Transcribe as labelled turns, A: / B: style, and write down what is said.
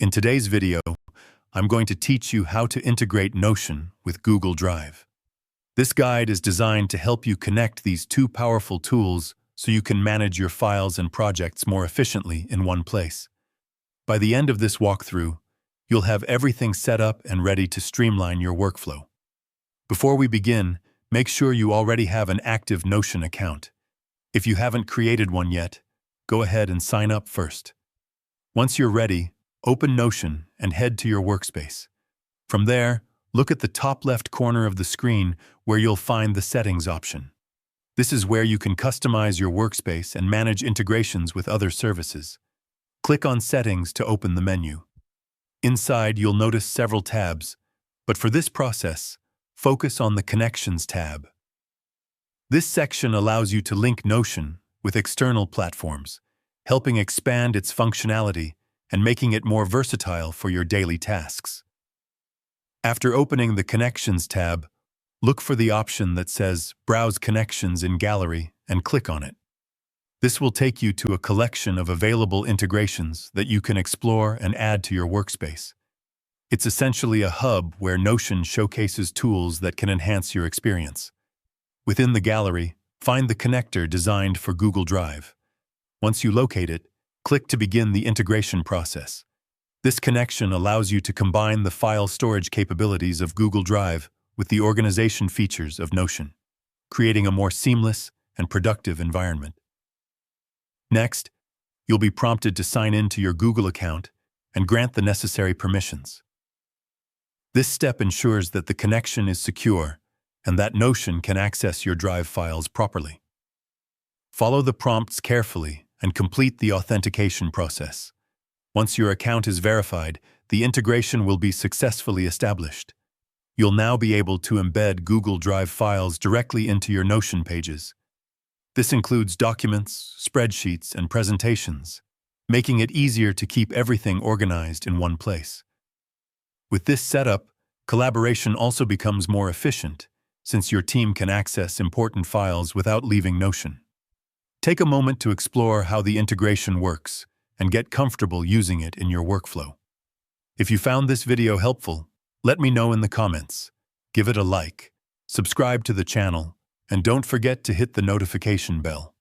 A: In today's video, I'm going to teach you how to integrate Notion with Google Drive. This guide is designed to help you connect these two powerful tools so you can manage your files and projects more efficiently in one place. By the end of this walkthrough, you'll have everything set up and ready to streamline your workflow. Before we begin, make sure you already have an active Notion account. If you haven't created one yet, go ahead and sign up first. Once you're ready, open Notion and head to your workspace. From there, look at the top left corner of the screen where you'll find the Settings option. This is where you can customize your workspace and manage integrations with other services. Click on Settings to open the menu. Inside, you'll notice several tabs, but for this process, focus on the Connections tab. This section allows you to link Notion with external platforms, helping expand its functionality and making it more versatile for your daily tasks. After opening the Connections tab, look for the option that says Browse Connections in Gallery and click on it. This will take you to a collection of available integrations that you can explore and add to your workspace. It's essentially a hub where Notion showcases tools that can enhance your experience. Within the gallery, find the connector designed for Google Drive. Once you locate it, click to begin the integration process. This connection allows you to combine the file storage capabilities of Google Drive with the organization features of Notion, creating a more seamless and productive environment. Next, you'll be prompted to sign in to your Google account and grant the necessary permissions. This step ensures that the connection is secure and that Notion can access your Drive files properly. Follow the prompts carefully and complete the authentication process. Once your account is verified, the integration will be successfully established. You'll now be able to embed Google Drive files directly into your Notion pages. This includes documents, spreadsheets, and presentations, making it easier to keep everything organized in one place. With this setup, collaboration also becomes more efficient, since your team can access important files without leaving Notion. Take a moment to explore how the integration works and get comfortable using it in your workflow. If you found this video helpful, let me know in the comments. Give it a like, subscribe to the channel, and don't forget to hit the notification bell.